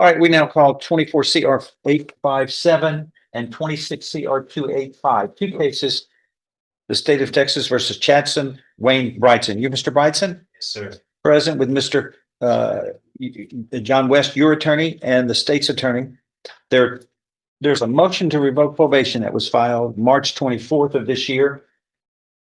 All right, we now call 24 CR 857 and 26 CR 285, two cases. The state of Texas versus Chadson, Wayne Brightson. You, Mr. Brightson? Yes, sir. Present with Mr. John West, your attorney, and the state's attorney. There's a motion to revoke probation that was filed March 24th of this year.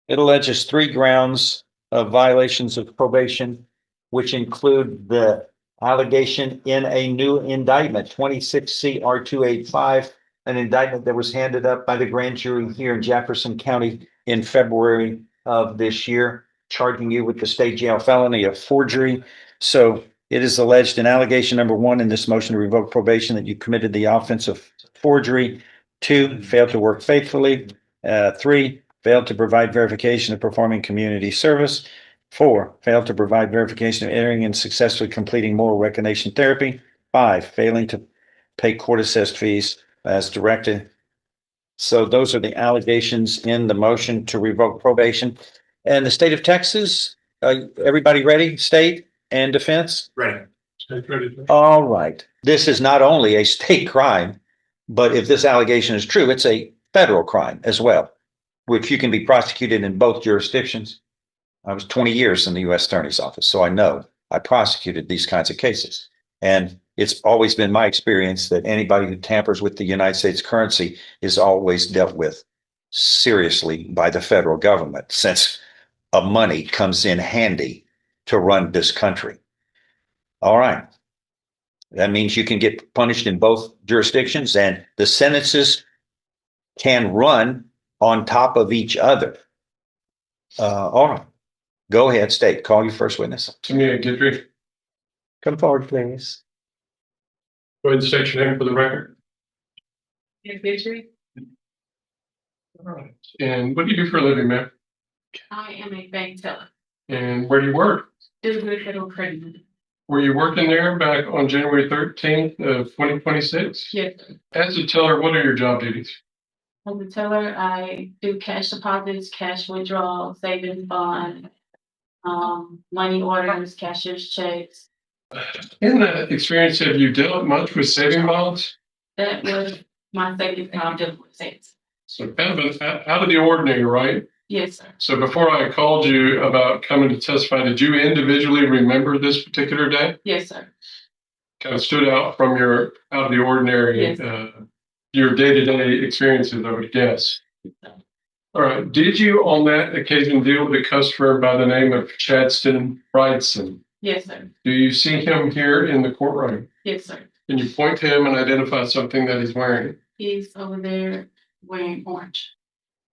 It alleges 3 grounds of violations of probation, which include the allegation in a new indictment, 26 CR 285, an indictment that was handed up by the grand jury here in Jefferson County in February of this year, charging you with the state jail felony of forgery. So it is alleged in allegation number 1 in this motion to revoke probation that you committed the offense of forgery. 2, failed to work faithfully. 3, failed to provide verification of performing community service. 4, failed to provide verification of entering and successfully completing moral recognition therapy. 5, failing to pay court-assessed fees as directed. So those are the allegations in the motion to revoke probation. And the state of Texas, everybody ready? State and defense? Ready. Ready. All right. This is not only a state crime, but if this allegation is true, it's a federal crime as well, which you can be prosecuted in both jurisdictions. I was 20 years in the U.S. Attorney's Office, so I know I prosecuted these kinds of cases. And it's always been my experience that anybody who tampers with the United States currency is always dealt with seriously by the federal government, since money comes in handy to run this country. All right. That means you can get punished in both jurisdictions, and the sentences can run on top of each other. All right. Go ahead, state. Call your first witness. Tamia Guidry. Come forward, please. Go ahead and state your name for the record. Guidry. All right. And what do you do for a living, ma'am? I am a bank teller. And where do you work? DuGood Federal Credit Union. Were you working there back on January 13th of 2026? Yes, sir. As a teller, what are your job duties? As a teller, I do cash deposits, cash withdrawal, savings bond, money orders, cashier's checks. In that experience, have you dealt much with saving bonds? That was my savings bond savings. So kind of out of the ordinary, right? Yes, sir. So before I called you about coming to testify, did you individually remember this particular day? Yes, sir. Kind of stood out from your out of the ordinary, Yes. Your day-to-day experiences, I would guess. All right. Did you on that occasion deal with a customer by the name of Chadson Brightson? Yes, sir. Do you see him here in the courtroom? Yes, sir. Can you point to him and identify something that he's wearing? He's over there wearing orange.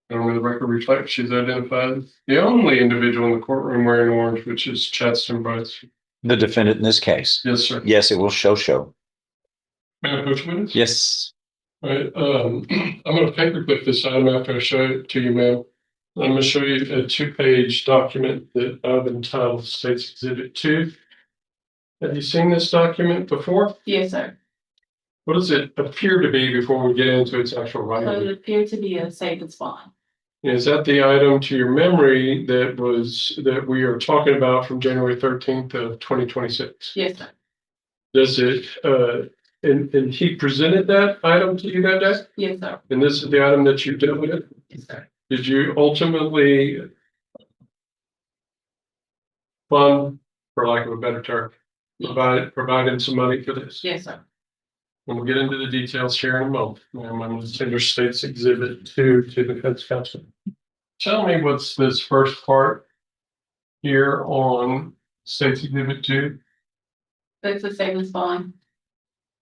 And where the record reflects, she's identified the only individual in the courtroom wearing orange, which is Chadson Brightson. The defendant in this case. Yes, sir. Yes, it will show. May I put you with us? Yes. All right. I'm going to paperclip this item after I show it to you, ma'am. I'm going to show you a 2-page document that I've entitled States Exhibit 2. Have you seen this document before? Yes, sir. What does it appear to be before we get into its actual So writing? it appeared to be a savings bond. Is that the item to your memory that we are talking about from January 13th of 2026? Yes, sir. Does it, and he presented that item to you that day? Yes, sir. And this is the item that you dealt with? Yes, sir. Did you ultimately fund, for lack of a better term, provided some money for this? Yes, sir. And we'll get into the details here in a moment. I'm going to tender States Exhibit 2 to the defense counsel. Tell me what's this first part here on States Exhibit 2? That's a savings bond.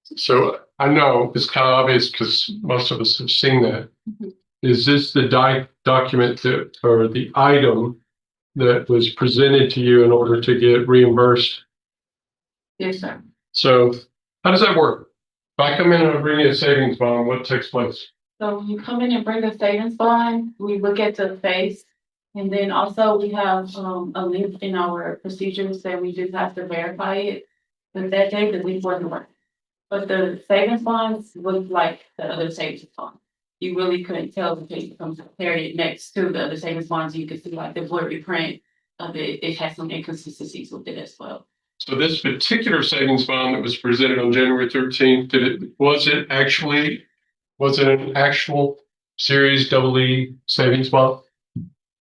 So I know it's kind of obvious because most of us have seen that. Mhm. Is this the document that, or the item that was presented to you in order to get reimbursed? Yes, sir. So how does that work? If I come in and I bring you a savings bond, what takes place? So when you come in and bring a savings bond, we look at the face. And then also we have a link in our procedures that we just have to verify it. But that day, the link wasn't working. But the savings bonds look like the other savings bond. You really couldn't tell the you come compare it next to the other savings bonds. You could see like the blurry print of it. It has some inconsistencies with it as well. So this particular savings bond that was presented on January 13th, was it an actual Series EE savings bond?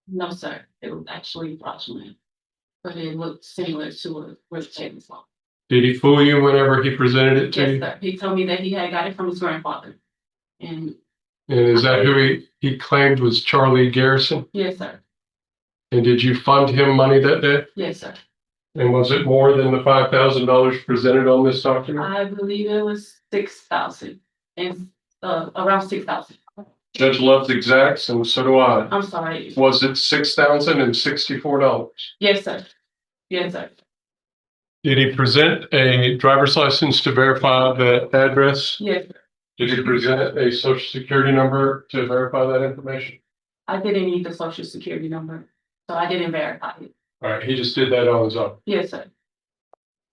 No, sir, it was actually fraudulent, but it looked similar to a real savings loan. Did he fool you whenever he presented it to Yes, you? sir. He told me that he had got it from his grandfather. And And is that who he claimed was Charlie Garrison? yes, sir. And did you fund him money that day? Yes, sir. And was it more than the $5,000 presented on this document? I believe it was 6,000 and around 6,000. Judge loves exacts, and so do I. I'm sorry. Was it $6,064? Yes, sir. Yes, sir. Did he present a driver's license to verify that address? Yes, sir. Did he present a social security number to verify that information? I didn't need the social security number, so I didn't verify it. All right, he just did that on his own. Yes, sir.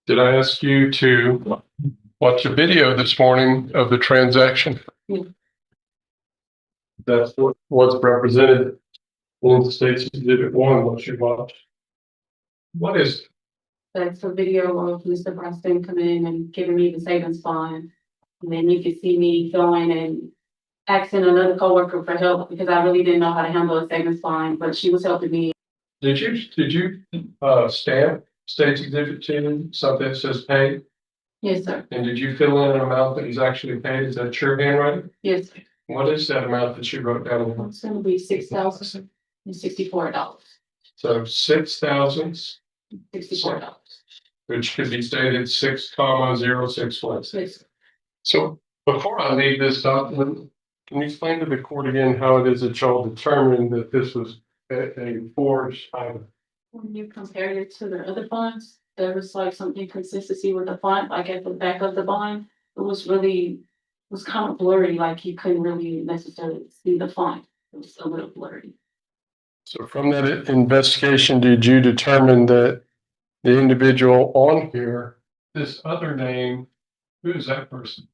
Did I ask you to watch a video this morning of the transaction? Yeah. That's what was represented in the State's Exhibit 1, what you watched. What is it? That's a video of Mr. Preston coming in and giving me the savings bond. And then you can see me going and asking another coworker for help because I really didn't know how to handle a savings bond, but she was helping me. Did you stamp State's Exhibit 2, something that says paid? Yes, sir. And did you fill in an amount that is actually paid? Is that your handwriting? Yes, sir. What is that amount that you wrote down? It's gonna be $6,064. So 6,000, $64. which could be stated 6,061. Yes, sir. So before I leave this document, can you explain to the court again how it is that y'all determined that this was a forged item? When you compare it to the other bonds, there was like some inconsistency with the font, like at the back of the bond. It was kind of blurry, like you couldn't really necessarily see the font. It was a little blurry. So from that investigation, did you determine that the individual on here, this other name, who is that person?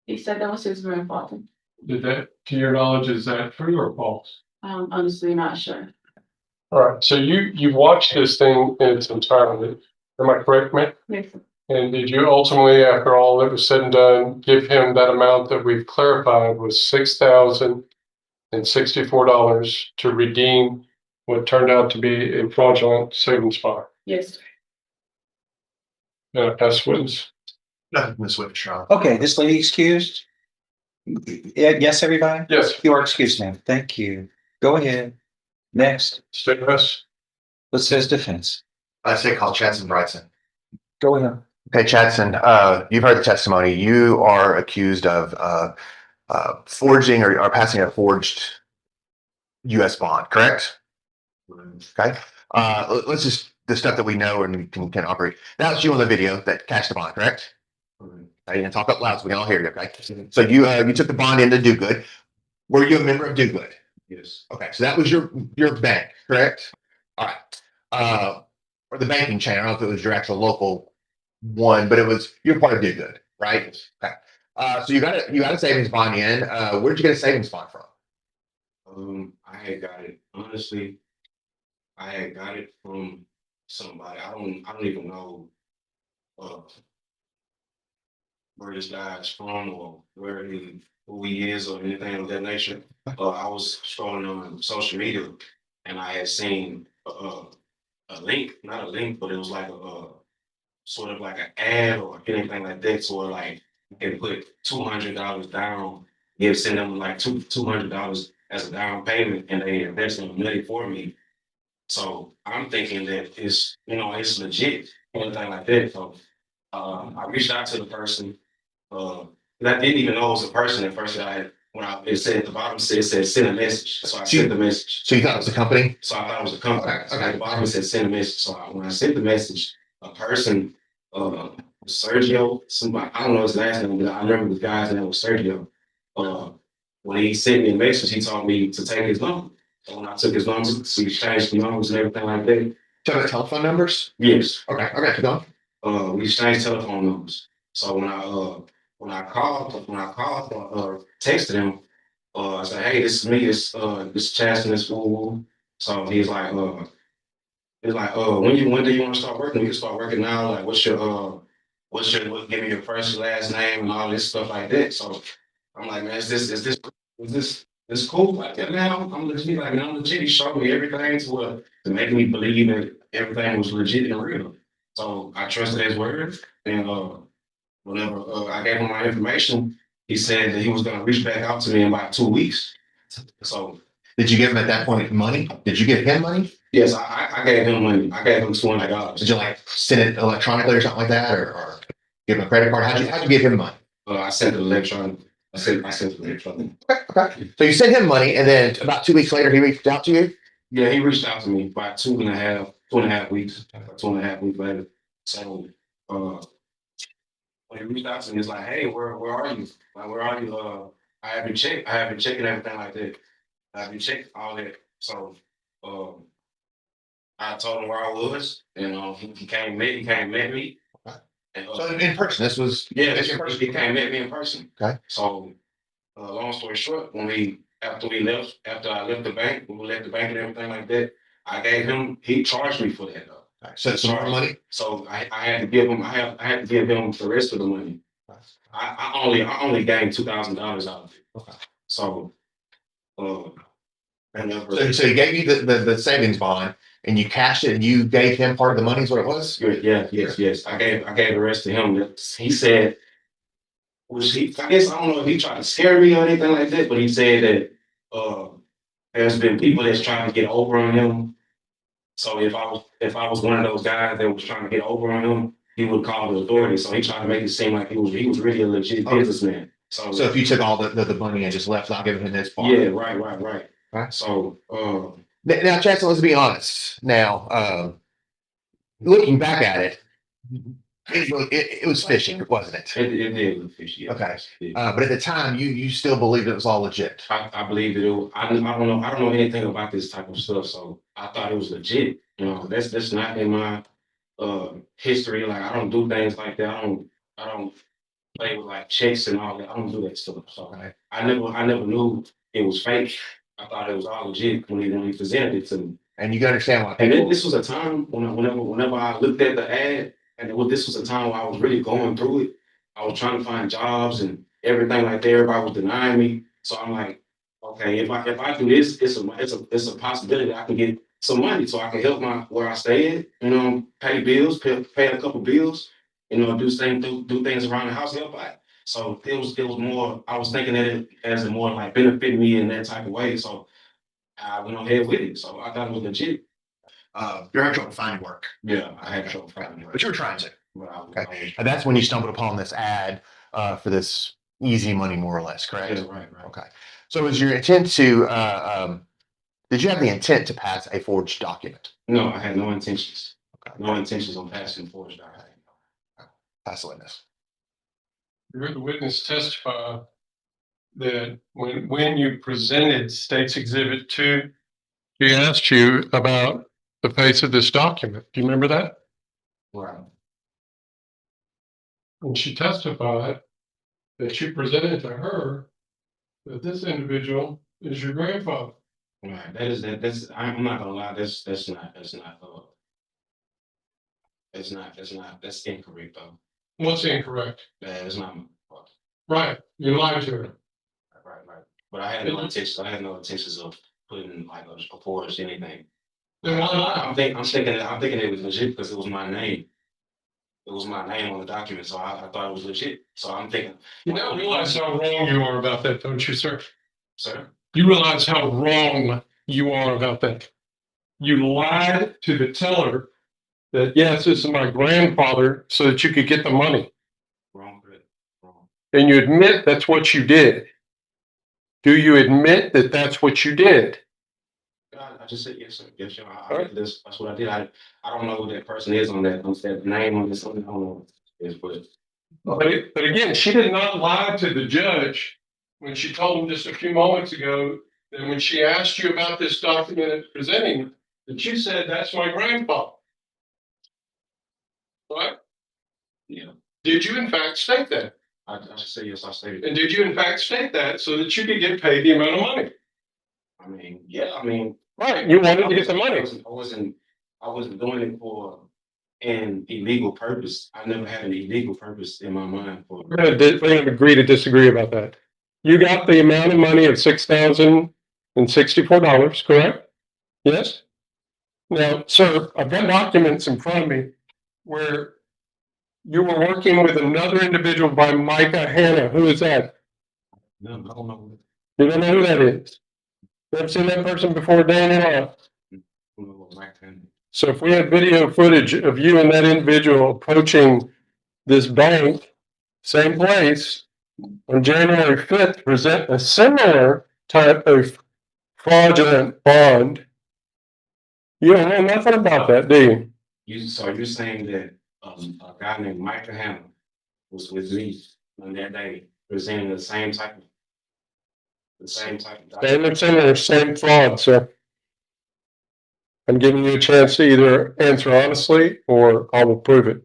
He said that was his grandfather. Did that, to your knowledge, is that true or false? I'm honestly not sure. All right, so you watched this thing in its entirety. Am I correct, ma'am? Yes, sir. And did you ultimately, after all that was said and done, give him that amount that we've clarified was $6,064 to redeem what turned out to be a fraudulent savings bond? Yes, sir. Pass witness. Nothing, Ms. Whipshaw. Okay, this lady excused? Yes, everybody? Yes, You are excused, ma'am. Thank you. Go ahead. Next, state arrest. what says defense? I say call Chadson Brightson. Go ahead. Okay, Chadson, you've heard the testimony. You are accused of forging or passing a forged U.S. bond, correct? Okay. Let's just the stuff that we know and can operate. That's you on the video that cashed the bond, correct? Okay, and talk up loud so we can all hear you. Okay. So you took the bond into DuGood. Were you a member of DuGood? Yes. Okay, so that was your bank, correct? All right. Or the banking chain. I don't know if it was your actual local one, but you're part of DuGood, right? Okay. So you got a savings bond in. Where'd you get a savings bond from? I had got it. Honestly, I had got it from somebody. I don't even know where this guy's from or who he is or anything of that nature. I was scrolling on social media and I had seen a link, not a link, but it was like a sort of like an ad or anything like that. So like you can put $200 down, send them like $200 as a down payment, and they invest in money for me. So I'm thinking that it's it's legit, anything like that. So I reached out to the person. And I didn't even know it was a person at first. It said at the bottom it said send a message. So I sent the message. So you thought it was a company? So I thought it was a company. Okay, So at the bottom it said send a message. So when I sent the message, a person, Sergio, somebody, I don't know his last name, but I remember the guy's name was Sergio. When he sent me a message, he told me to take his number. So when I took his number, we exchanged the numbers and everything like that. Do you have telephone numbers? Yes. Okay, keep going. We exchanged telephone numbers. So when I called or texted him, I said, "Hey, this is me. This Chaston, this woo." So he's like, It's like, when do you want to start working? We can start working now. Like, give me your first, last name and all this stuff like that. So I'm like, man, is this cool like that now? I'm legit, like, man, I'm legit. He showed me everything to make me believe that everything was legit and real. So I trusted his word. And whenever I gave him my information, he said that he was gonna reach back out to me in about 2 weeks. So Did you give him at that point money? Did you give him money? yes, I gave him money. I gave him $200. Did you like send it electronically or something like that, or give him a credit card? How'd you give him money? I sent it electronic. I sent it electronic. Okay. So you sent him money, and then about 2 weeks later, he reached out to you. Yeah, he reached out to me about 2.5 weeks, 2.5 weeks later. So when he reached out to me, it's like, hey, where are you? Like, where are you? I haven't checked. I haven't checked everything like that. I haven't checked all that. So I told him where I was, and he came met me. And, So in person, this was he came met me in person. Okay. So long story short, after I left the bank, when we left the bank and everything like that, he charged me for that though. So some more money. So I had to give him the rest of the money. I only gained $2,000 out of it. Okay. So So he gave you the savings bond, and you cashed it, and you gave him part of the money. Is what it was. yes. I gave the rest to him. He said, I guess I don't know if he tried to scare me or anything like that, but he said that there's been people that's trying to get over on him. So if I was one of those guys that was trying to get over on him, he would call the authorities. So he tried to make it seem like he was really a legit businessman. So if you took all the money and just left, not giving him this part. Yeah, right. Right. So Now, Chancellor, let's be honest. Now, looking back at it, it was fishy, wasn't it? it did look fishy. Yeah. Okay. But at the time, you still believed it was all legit. I believe that I don't know anything about this type of stuff, so I thought it was legit. That's not in my history. Like, I don't do things like that. I don't play with like checks and all that. I don't do that stuff. So Okay. I never knew it was fake. I thought it was all legit when he presented it to me. And you can understand why. And then this was a time whenever I looked at the ad, and this was a time where I was really going through it. I was trying to find jobs and everything like that. Everybody was denying me. So I'm like, okay, if I do this, it's a possibility I can get some money so I can help where I stay at, pay bills, pay a couple bills, do things around the house, help out. So it was more, I was thinking that it as a more like benefit me in that type of way. So I went ahead with it. So I thought it was legit. You're having trouble finding work. Yeah, I had trouble finding work. But you were trying to. Okay. And that's when you stumbled upon this ad for this easy money, more or less, correct? Yeah, right. Okay. So was your intent to, did you have the intent to pass a forged document? No, I had no intentions. Okay. No intentions on passing forged document. Pass the witness. You heard the witness testify that when you presented State's Exhibit 2, he asked you about the face of this document. Do you remember that? Right. And she testified that you presented to her that this individual is your grandfather. Right. That's I'm not gonna lie, that's incorrect though. What's incorrect? That is not my fault. Right. You lied to her. Right. But I had no intentions of putting like a forged anything. Then why lie? I'm thinking it was legit because it was my name. It was my name on the document, so I thought it was legit. So I'm thinking, You now realize how wrong you are about that, don't you, sir? sir. You realize how wrong you are about that. You lied to the teller that, yes, this is my grandfather, so that you could get the money. Wrong, Chris. Wrong. And you admit that's what you did. Do you admit that that's what you did? I just said yes, sir. Yes, sir. That's what I did. I don't know who that person is on that name on this. I don't know. But again, she did not lie to the judge when she told him just a few moments ago that when she asked you about this document presenting, that you said that's my grandfather. Right? Yeah. Did you in fact state that? I just said yes. I stated. And did you in fact state that so that you could get paid the amount of money? I mean, yeah. I mean, Right. You wanted to get the money. I wasn't I wasn't doing it for an illegal purpose. I never had an illegal purpose in my mind for. We're gonna agree to disagree about that. You got the amount of money of $6,064, correct? Yes? Now, sir, I've got documents in front of me where you were working with another individual by Micah Hanna. Who is that? No, I don't know. You don't know who that is? Never seen that person before, Dan, in your life? I don't know what Mike Hanna. So if we had video footage of you and that individual approaching this bank, same place, on January 5th, present a similar type of fraudulent bond, you don't know nothing about that, do you? So you're saying that a guy named Mike Hanna was with me on that day presenting the same type of. The same type of. Same and similar, same fraud, sir. I'm giving you a chance to either answer honestly or I will prove it.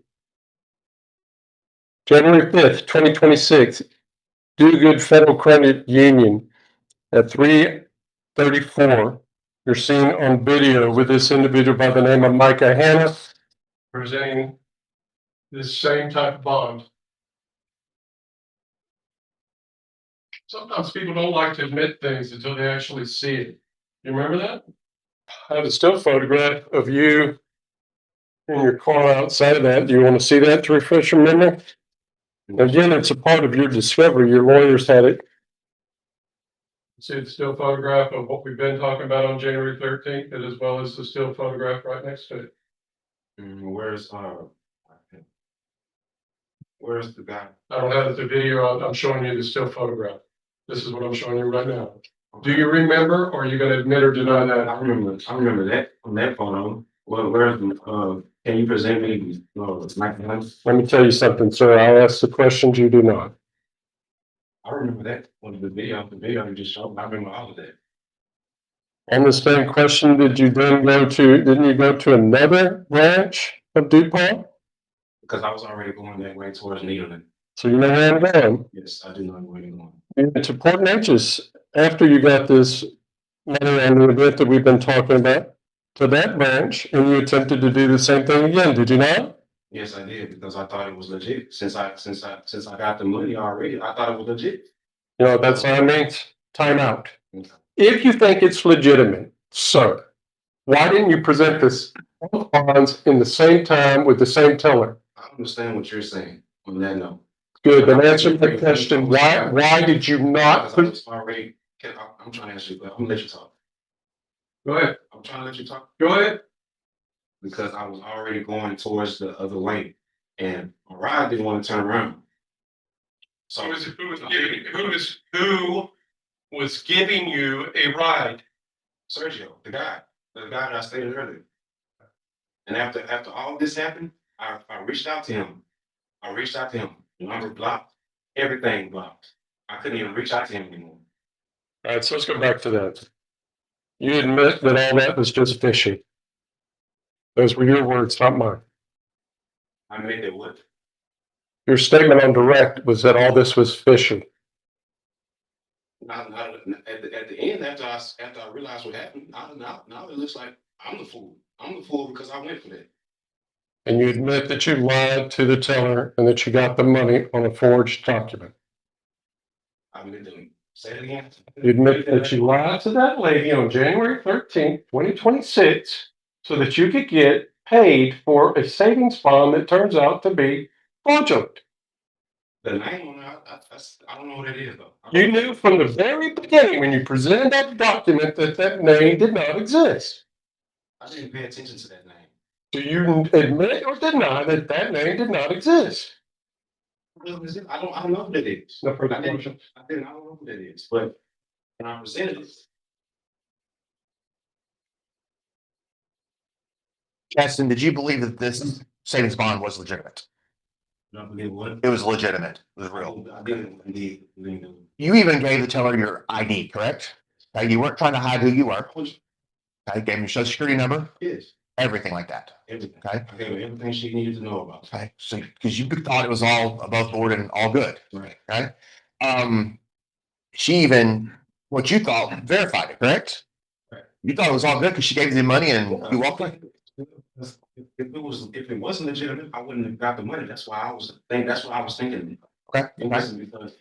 January 5th, 2026, DuGood Federal Credit Union at 3:34. You're seen on video with this individual by the name of Micah Hanna presenting this same type of bond. Sometimes people don't like to admit things until they actually see it. You remember that? I have a still photograph of you in your car outside of that. Do you want to see that to refresh your memory? Again, it's a part of your discovery. Your lawyers had it. See the still photograph of what we've been talking about on January 13th, as well as the still photograph right next to it. Where's the guy? I don't have the video. I'm showing you the still photograph. This is what I'm showing you right now. Do you remember, or are you going to admit or deny that? I remember that on that photo. Well, can you present me, Mike Hanna? Let me tell you something, sir. I'll ask the questions you do not. I remember that on the video you just showed. I remember all of that. On the same question, didn't you go to another branch of DuPont? Because I was already going that way towards Needham. So you know where I'm going. Yes, I do know where you're going. It's important H's after you got this letter on the event that we've been talking about to that branch, and you attempted to do the same thing again, did you not? Yes, I did, because I thought it was legit. Since I got the money already, I thought it was legit. You know, that's what I mean. Time out. Okay. If you think it's legitimate, sir, why didn't you present this bonds in the same time with the same teller? I understand what you're saying on that note. Good, then answer my question. Why did you not? Because I was already, I'm trying to answer you, but I'm gonna let you talk. Go ahead. I'm trying to let you talk. Go ahead. Because I was already going towards the other way, and my ride didn't want to turn around. So Who was giving you a ride? Sergio, the guy that I stated earlier. And after all this happened, I reached out to him. Number blocked, everything blocked. I couldn't even reach out to him anymore. All right, so let's go back to that. You admit that all that was just fishy. Those were your words, not mine. I made it what? Your statement on direct was that all this was fishy. Not at the end, after I realized what happened, now it looks like I'm the fool. I'm the fool because I went for that. And you admit that you lied to the teller and that you got the money on a forged document. I admit to say it again. You admit that you lied to that lady on January 13th, 2026, so that you could get paid for a savings bond that turns out to be fraudulent. The name on it, I don't know what it is though. You knew from the very beginning when you presented that document that that name did not exist. I didn't pay attention to that name. Do you admit or deny that that name did not exist? I don't know what it is. No further I don't questions. know what it is, but when I presented it. Justin, did you believe that this savings bond was legitimate? I believe what? It was legitimate, it was real. I didn't indeed. You even gave the teller your ID, correct? Okay, you weren't trying to hide who you were. Okay, gave him your social security number, Yes, everything like that. everything. Okay. I gave her everything she needed to know about. Okay, so because you thought it was all above board and all good. Right. Okay. She even what you thought verified it, correct? Right. You thought it was all good because she gave you the money and you walked away. If it wasn't legitimate, I wouldn't have got the money. That's why I was thinking. Okay. It wasn't because.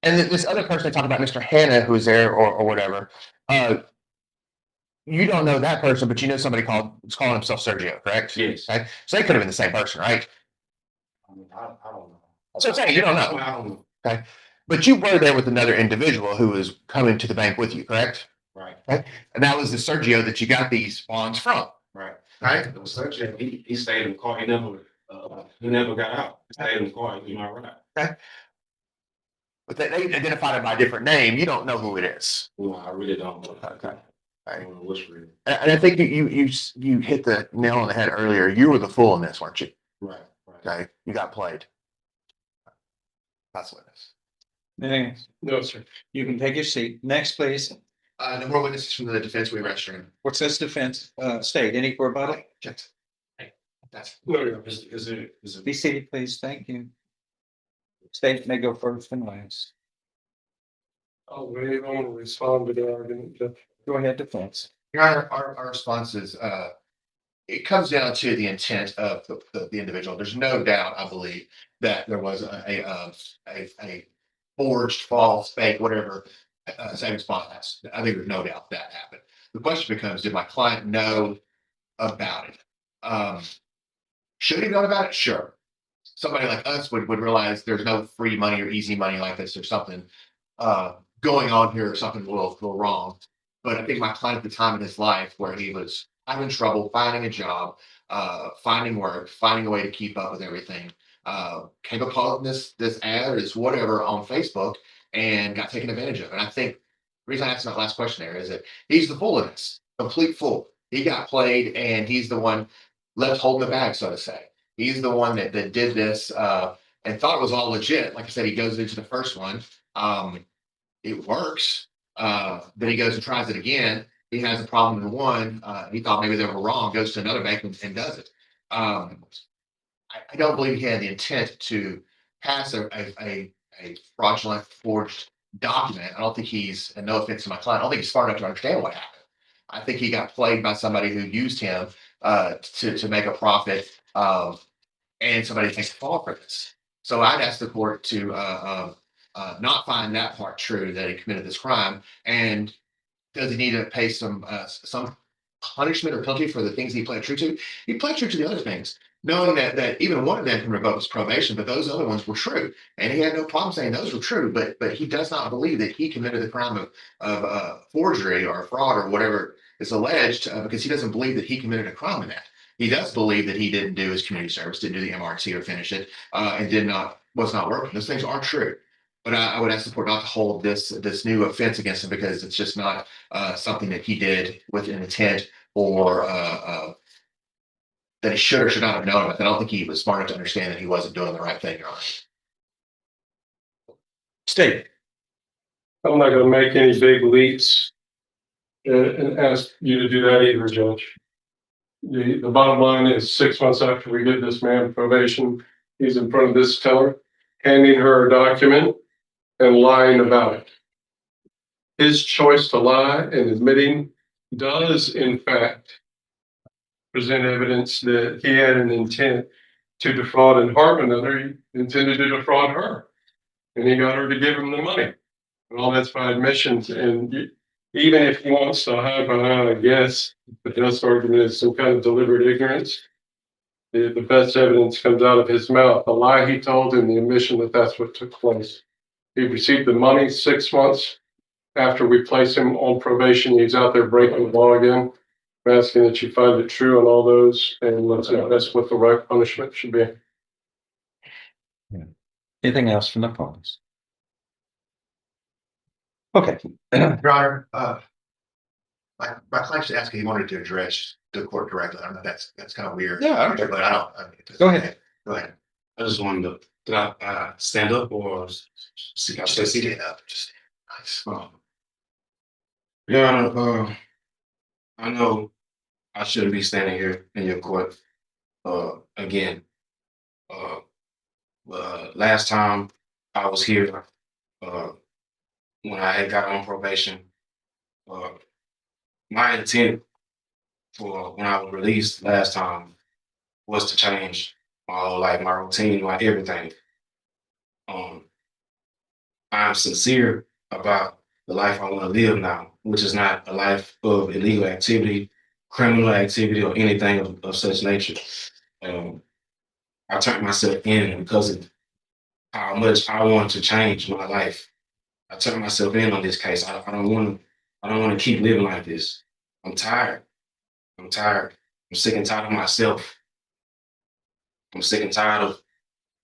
And this other person they talked about, Mr. Hannah, who was there or whatever, you don't know that person, but you know somebody was calling himself Sergio, correct? Yes. Okay. So they could have been the same person, right? I mean, I don't know. So I'm saying you don't I know. don't know. Okay. But you were there with another individual who was coming to the bank with you, correct? Right, Okay. And that was the Sergio that you got these bonds from. right. Right. It was such a, he stayed in the car. He never got out. He stayed in the car. He was my ride. But they identified it by a different name. You don't know who it is. No, I really don't know. Okay. I don't know what's real. And I think you hit the nail on the head earlier. You were the fool in this, weren't you? Right, right. Okay. You got played. That's what it is. Anything else? No, sir. You can take your seat. Next, please. No more witnesses from the defense we registered. What's this defense, state? Any rebuttal? That's No, you're. Is it? Be seated, please. Thank you. State may go first and last. I'll wait. I want to respond to the argument. Jeff. Go ahead, defense. Your Honor, our response is, it comes down to the intent of the individual. There's no doubt, I believe, that there was a forged, false, fake, whatever, savings bond. I think there's no doubt that happened. The question becomes, did my client know about it? Should he have known about it? Sure. Somebody like us would realize there's no free money or easy money like this or something going on here or something will go wrong. But I think my client at the time in his life where he was having trouble finding a job, finding work, finding a way to keep up with everything, came upon this ad or this whatever on Facebook and got taken advantage of. And I think the reason I asked that last question there is that he's the fool in this, complete fool. He got played and he's the one left holding the bag, so to say. He's the one that did this and thought it was all legit. Like I said, he goes into the first one. It works. Then he goes and tries it again. He has a problem in one. He thought maybe they were wrong, goes to another bank and does it. I don't believe he had the intent to pass a fraudulent forged document. I don't think he's, and no offense to my client, I don't think he's smart enough to understand what happened. I think he got played by somebody who used him to make a profit, and somebody takes the fall for this. So I'd ask the court to not find that part true that he committed this crime, and does he need to pay some punishment or penalty for the things he pled true to? He pled true to the other things, knowing that even one of them can revoke his probation, but those other ones were true, and he had no problem saying those were true. But he does not believe that he committed the crime of forgery or fraud or whatever is alleged, because he doesn't believe that he committed a crime in that. He does believe that he didn't do his community service, didn't do the MRT or finish it, and was not working. Those things aren't true. But I would ask the court not to hold this new offense against him because it's just not something that he did with an intent or that he should or should not have known about. I don't think he was smart enough to understand that he wasn't doing the right thing, Your Honor. State. I'm not going to make any big leaps and ask you to do that either, Judge. The bottom line is 6 months after we get this man probation, he's in front of this teller, handing her a document and lying about it. His choice to lie and admitting does, in fact, present evidence that he had an intent to defraud and harm another. He intended to defraud her, and he got her to give him the money. And all that's by admissions. And even if he wants to hide behind, I guess, the best argument is some kind of deliberate ignorance, the best evidence comes out of his mouth. The lie he told and the admission that that's what took place. He received the money 6 months after we place him on probation. He's out there breaking the law again. I'm asking that you find it true on all those, and let's that's what the right punishment should be. Anything else from the parties? Okay. Your Honor, my client just asked if he wanted to address the court directly. I don't know if that's kind of weird. Yeah, I don't but I don't. Go ahead. Go ahead. I just wanted to, did I stand up or see? I stay seated. Stand up. Just nice. Yeah, I know I shouldn't be standing here in your court again. Last time I was here, when I had got on probation, my intent for when I was released last time was to change my whole life, my routine, my everything. I'm sincere about the life I want to live now, which is not a life of illegal activity, criminal activity, or anything of such nature. I turned myself in because of how much I want to change my life. I turned myself in on this case. I don't want to. I don't want to keep living like this. I'm tired. I'm tired. I'm sick and tired of myself. I'm sick and tired of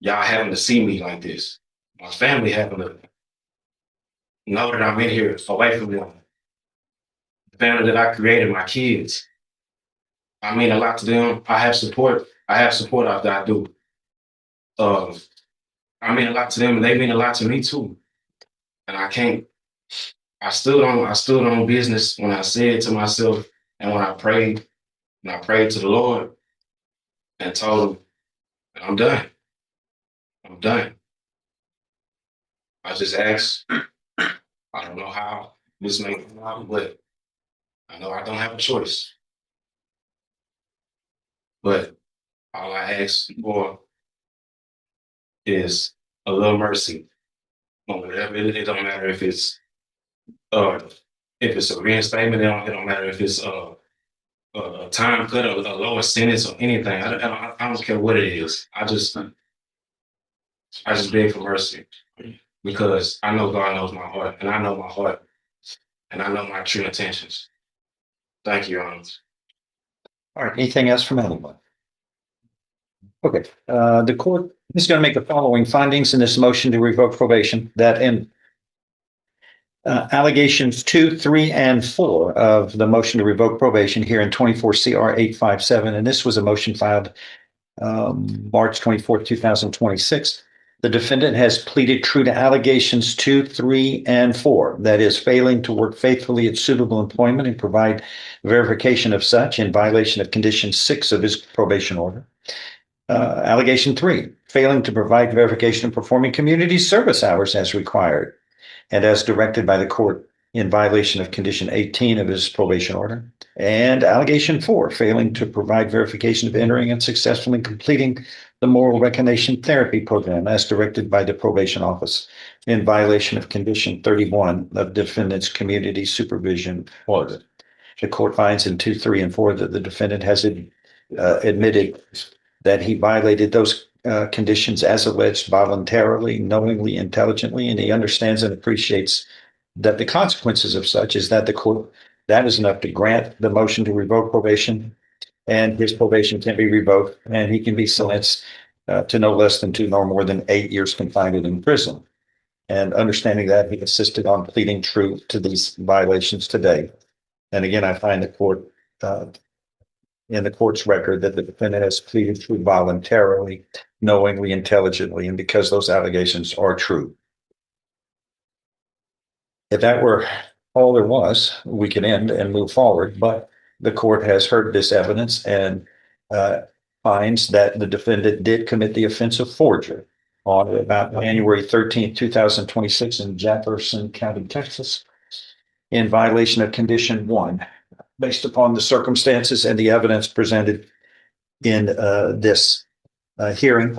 y'all having to see me like this. My family having to know that I'm in here away from them. The family that I created, my kids. I mean a lot to them. I have support. I have support after I do. I mean a lot to them, and they mean a lot to me too. And I can't. I stood on business when I said to myself, and when I prayed to the Lord and told him, I'm done. I'm done. I just asked, I don't know how this may come out, but I know I don't have a choice. But all I ask for is a little mercy on whatever it don't matter if it's a reinstatement, it don't matter if it's a time cut, a lower sentence or anything. I don't care what it is. I just beg for mercy because I know God knows my heart, and I know my heart, and I know my true intentions. Thank you, Your Honor. All right, anything else from anyone? Okay, the court is going to make the following findings in this motion to revoke probation, that in allegations 2, 3, and 4 of the motion to revoke probation here in 24 CR 857, and this was a motion filed March 24th, 2026. The defendant has pleaded true to allegations 2, 3, and 4, that is, failing to work faithfully at suitable employment and provide verification of such in violation of condition 6 of his probation order. Allegation 3, failing to provide verification of performing community service hours as required and as directed by the court in violation of condition 18 of his probation order. And allegation 4, failing to provide verification of entering and successfully completing the moral recognition therapy program as directed by the probation office in violation of condition 31 of defendant's community supervision order. The court finds in 2, 3, and 4 that the defendant has admitted that he violated those conditions as alleged voluntarily, knowingly, intelligently, and he understands and appreciates that the consequences of such is that the court, that is enough to grant the motion to revoke probation, and his probation can be revoked, and he can be sentenced to no less than 2 nor more than 8 years confined in prison. And understanding that, he insisted on pleading true to these violations today. And again, I find the court in the court's record that the defendant has pleaded true voluntarily, knowingly, intelligently, and because those allegations are true. If that were all there was, we could end and move forward, but the court has heard this evidence and finds that the defendant did commit the offense of forgery on about January 13th, 2026 in Jefferson County, Texas, in violation of condition 1, based upon the circumstances and the evidence presented in this hearing.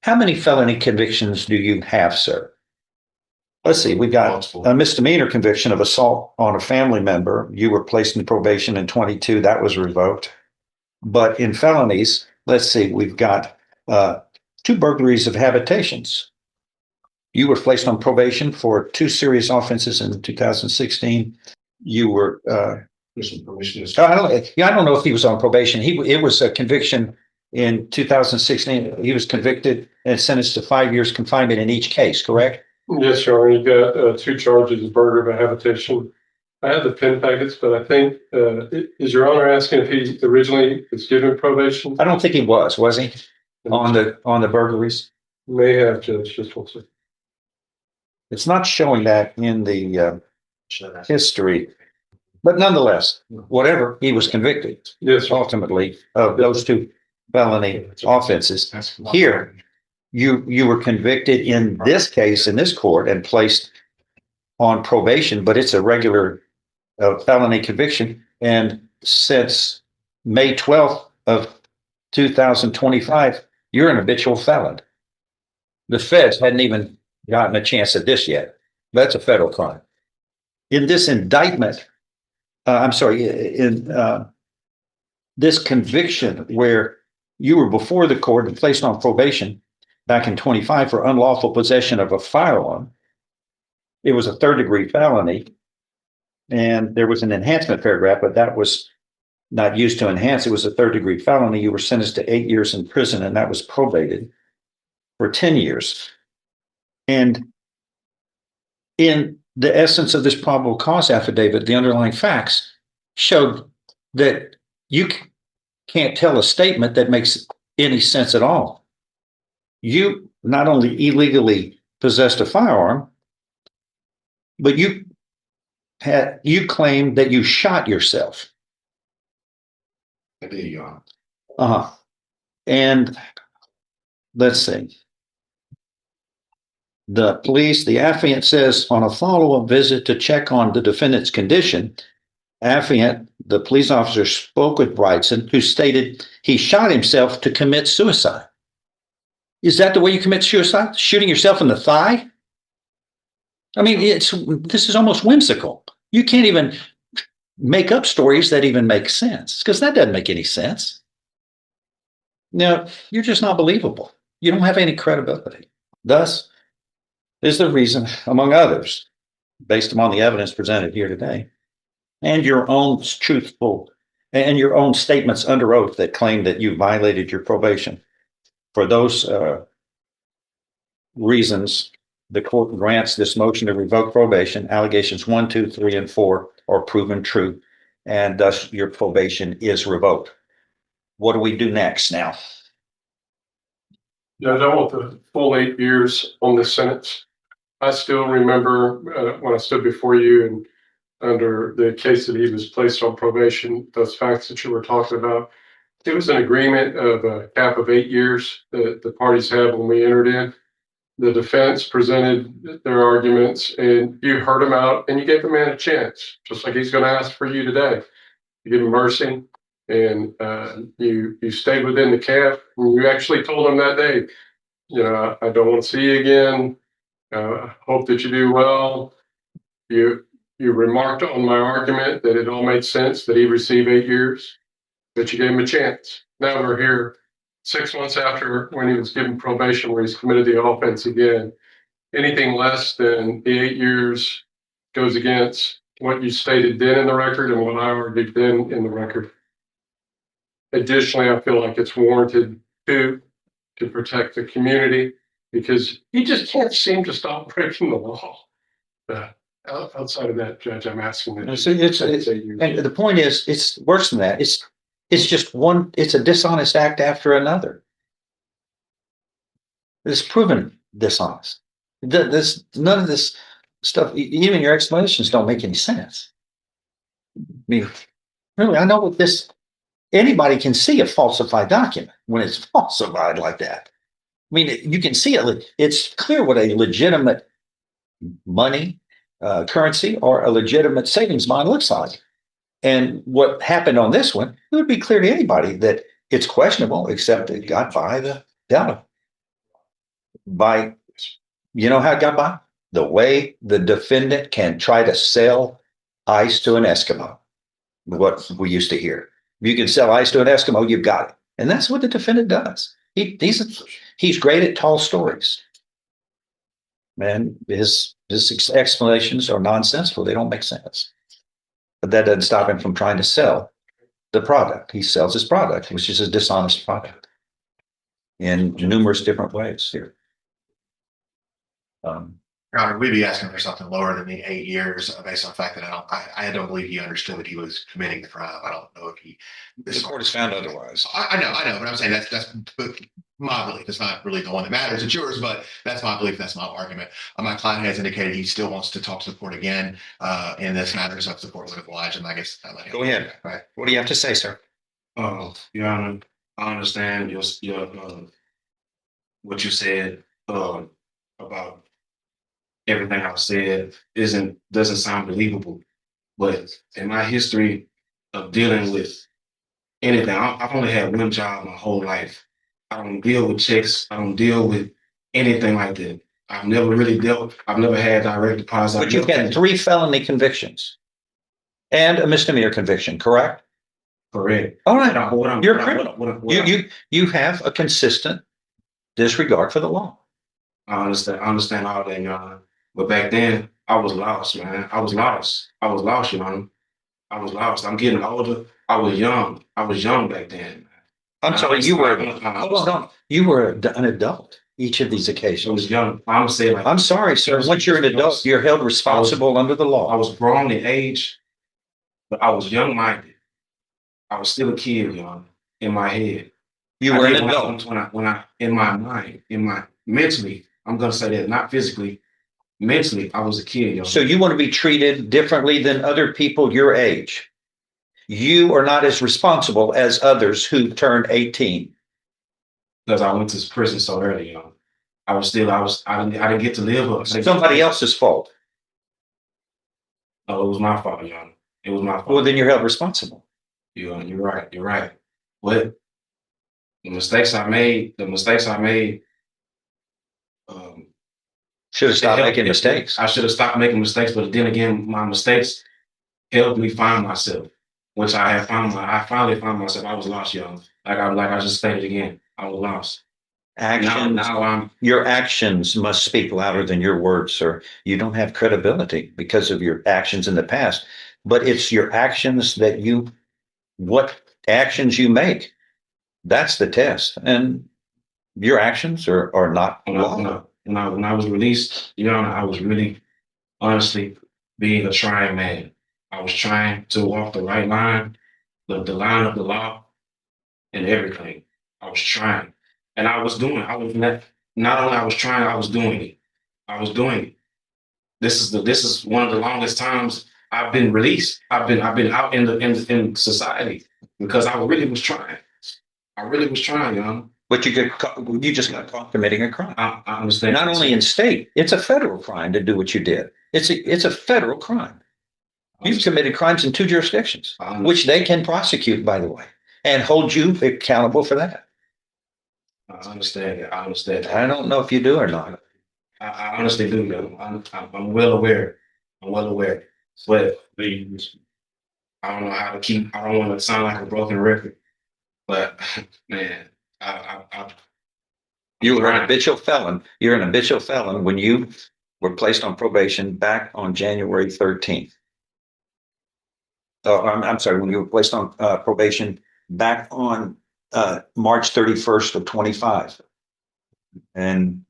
How many felony convictions do you have, sir? Let's see, we've got Multiple. a misdemeanor conviction of assault on a family member. You were placed in probation in 22, that was revoked. But in felonies, let's see, we've got 2 burglaries of habitations. You were placed on probation for 2 serious offenses in 2016. You were I don't know if he was on probation. It was a conviction in 2016. He was convicted and sentenced to 5 years confinement in each case, correct? Yes, Your Honor, you got 2 charges of burglary of a habitation. I have the pen packets, but I think, is Your Honor asking if he originally was given probation? I don't think he was he? On the burglaries? May have, Judge, just one second. It's not showing that in the history. But nonetheless, whatever, he was convicted Yes, sir. ultimately of those 2 felony offenses. Here, you were convicted in this case, in this court, and placed on probation, but it's a regular felony conviction. And since May 12th of 2025, you're an habitual felon. The feds hadn't even gotten a chance at this yet. That's a federal crime. In this indictment, I'm sorry, in this conviction where you were before the court and placed on probation back in 25 for unlawful possession of a firearm, it was a third-degree felony. And there was an enhancement paragraph, but that was not used to enhance. It was a third-degree felony. You were sentenced to 8 years in prison, and that was probated for 10 years. And in the essence of this probable cause affidavit, the underlying facts showed that you can't tell a statement that makes any sense at all. You not only illegally possessed a firearm, but you claimed that you shot yourself. There you go. Uh-huh. And let's see. The police, the affiant says on a follow-up visit to check on the defendant's condition, affiant, the police officer, spoke with Brightson, who stated he shot himself to commit suicide. Is that the way you commit suicide? Shooting yourself in the thigh? I mean, this is almost whimsical. You can't even make up stories that even make sense, because that doesn't make any sense. No, you're just not believable. You don't have any credibility. Thus is the reason, among others, based upon the evidence presented here today, and your own truthful and your own statements under oath that claim that you violated your probation. For those reasons, the court grants this motion to revoke probation. Allegations 1, 2, 3, and 4 are proven true, and thus your probation is revoked. What do we do next now? Judge, I want the full 8 years on this sentence. I still remember when I stood before you and under the case that he was placed on probation, those facts that you were talking about. It was an agreement of a cap of 8 years that the parties had when we entered in. The defense presented their arguments and you heard them out and you gave the man a chance, just like he's going to ask for you today. You give him mercy and you stayed within the cap. And you actually told him that day, you know, I don't want to see you again. Hope that you do well. You remarked on my argument that it all made sense that he received 8 years, but you gave him a chance. Now we're here 6 months after when he was given probation where he's committed the offense again. Anything less than the 8 years goes against what you stated then in the record and what I argued then in the record. Additionally, I feel like it's warranted to protect the community because he just can't seem to stop breaking the law. Outside of that, Judge, I'm asking that. And the point is, it's worse than that. It's just one. It's a dishonest act after another. It's proven dishonest. None of this stuff, even your explanations, don't make any sense. I mean, really, I know what this. Anybody can see a falsified document when it's falsified like that. I mean, you can see it. It's clear what a legitimate money, currency, or a legitimate savings bond looks like. And what happened on this one, it would be clear to anybody that it's questionable, except it got by the data. By, you know how it got by? The way the defendant can try to sell ice to an Eskimo. What we used to hear. If you can sell ice to an Eskimo, you've got it. And that's what the defendant does. He's great at tall stories. And his explanations are nonsensical. They don't make sense. But that doesn't stop him from trying to sell the product. He sells his product, which is a dishonest product, in numerous different ways here. Your Honor, we'd be asking for something lower than the 8 years based on the fact that I don't believe he understood that he was committing the crime. I don't know if The court has found otherwise. I know, but I'm saying that's my belief. It's not really the one that matters. It's yours, but that's my belief. That's my argument. My client has indicated he still wants to talk to the court again in this matter, so if the court would oblige, and I guess I let him. Go ahead. Right. What do you have to say, sir? Your Honor, I understand your what you said about everything I've said doesn't sound believable. But in my history of dealing with anything. I've only had one job my whole life. I don't deal with checks. I don't deal with anything like that. I've never had direct deposit. But you've had 3 felony convictions and a misdemeanor conviction, correct? Correct. All right, What I'm- you're a what I- criminal. what I- You have a consistent disregard for the law. I understand all that, Your Honor. But back then, I was lost, man. I was lost, Your Honor. I was lost. I'm getting older. I was young. I was young back then. I'm sorry, hold on. You were an adult each of these I occasions. was young. I'm saying like. I'm sorry, sir. Once you're an adult, you're held responsible under the I law. was grown in age, but I was young minded. I was still a kid, Your Honor, in my head. You were an adult. When I, in my mind, mentally, I'm gonna say that, not physically, mentally, I was a kid, Your Honor. So you want to be treated differently than other people your age. You are not as responsible as others who turned 18. Because I went to prison so early, Your Honor. I didn't get to live up. Somebody else's fault. No, it was my fault, Your Honor. It was my fault. Well, then you're held responsible. You're right. You're right. But the mistakes I made, Should have stopped it making helped- mistakes. I should have stopped making mistakes, but then again, my mistakes helped me find myself, which I finally found myself. I was lost, young. Like I just stated again, I was lost. Actions, Now I'm your actions must speak louder than your words, sir. You don't have credibility because of your actions in the past, but it's your actions what actions you make. That's the test. And your actions are not law. when I was released, Your Honor, I was really honestly being a trying man. I was trying to walk the right line, the line of the law, and everything. I was trying, and I was doing. I was not only I was trying, I was doing it. I was doing it. This is one of the longest times I've been released. I've been out in society because I really was trying. I really was trying, Your Honor. But you just got caught committing a crime. I understand. Not only in state, it's a federal crime to do what you did. It's a federal crime. You've committed crimes in 2 jurisdictions, which they can prosecute, by the way, and hold you accountable for that. I understand that. I understand that. I don't know if you do or not. I honestly do, though. I'm well aware. I'm well aware. But I don't know how to keep. I don't want to sound like a broken record. But man, You were an habitual felon. You're an habitual felon when you were placed on probation back on January 13th. Oh, I'm sorry, when you were placed on probation back on March 31st of 25. And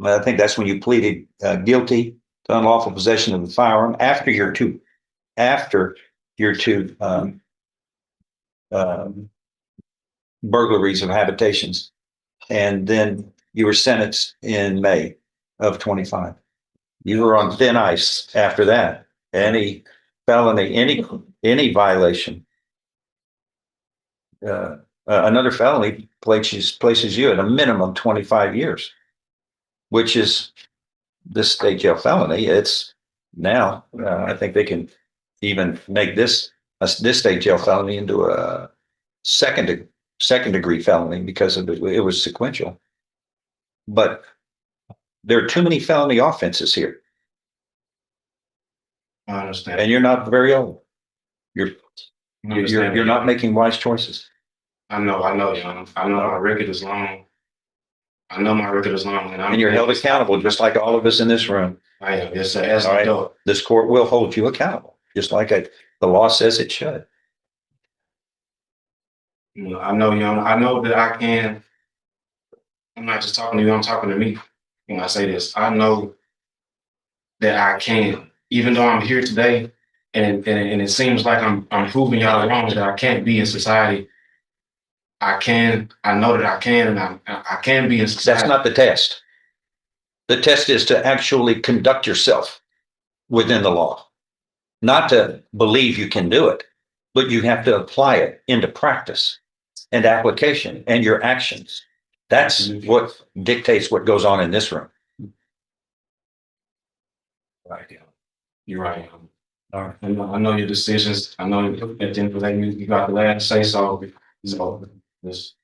I think that's when you pleaded guilty to unlawful possession of a firearm after your two burglaries of habitations. And then you were sentenced in May of 25. You were on thin ice after that. Any felony, any violation. Another felony places you at a minimum 25 years, which is the state jail felony. It's now, I think they can even make this state jail felony into a second degree felony because of it was sequential. But there are too many felony offenses here. I understand. And you're not very old. You're understand. not making wise choices. I know, John. I know my record is long. And you're held accountable, just like all of us in this room. I am. Yes, sir. As All an right. adult. This court will hold you accountable, just like the law says it should. I know, John. I know that I can. I'm not just talking to you. I'm talking to me when I say this. I know that I can, even though I'm here today, and it seems like I'm proving y'all wrong that I can't be in society. I know that I can, and I can be in society. That's not the test. The test is to actually conduct yourself within the law, not to believe you can do it, but you have to apply it into practice and application and your actions. That's what dictates what goes on in this room. Right. You're right. All right. I know your decisions. I know at the end of the day, you got the last say so. So this.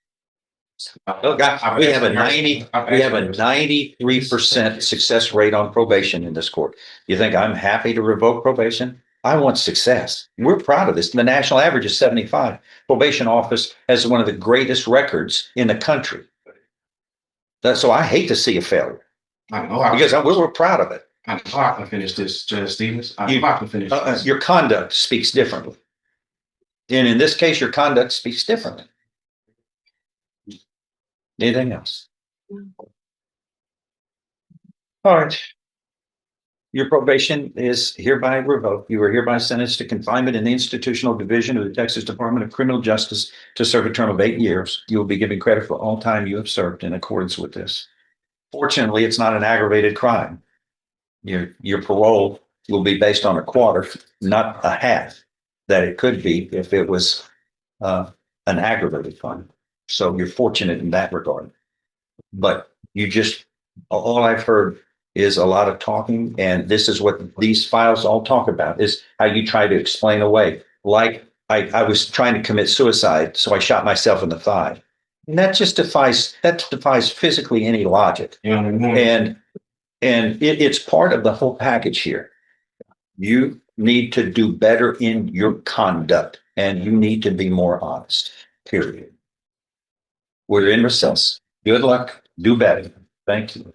Look, we have a 93% success rate on probation in this court. You think I'm happy to revoke probation? I want success. We're proud of this. The national average is 75. Probation office has one of the greatest records in the country. So I hate to see a failure I know because we're proud of it. I know I can finish this, Judge Stevens. I know I can finish this. Your conduct speaks differently. And in this case, your conduct speaks differently. Anything else? All right. Your probation is hereby revoked. You are hereby sentenced to confinement in the institutional division of the Texas Department of Criminal Justice to serve a term of 8 years. You will be given credit for all time you have served in accordance with this. Fortunately, it's not an aggravated crime. Your parole will be based on a quarter, not a half, that it could be if it was an aggravated crime. So you're fortunate in that regard. But all I've heard is a lot of talking, and this is what these files all talk about, is how you try to explain away. Like I was trying to commit suicide, so I shot myself in the thigh. And that defies physically any logic. You know what I mean? And it's part of the whole package here. You need to do better in your conduct, and you need to be more honest, period. We're in recess. Good luck. Do better. Thank you.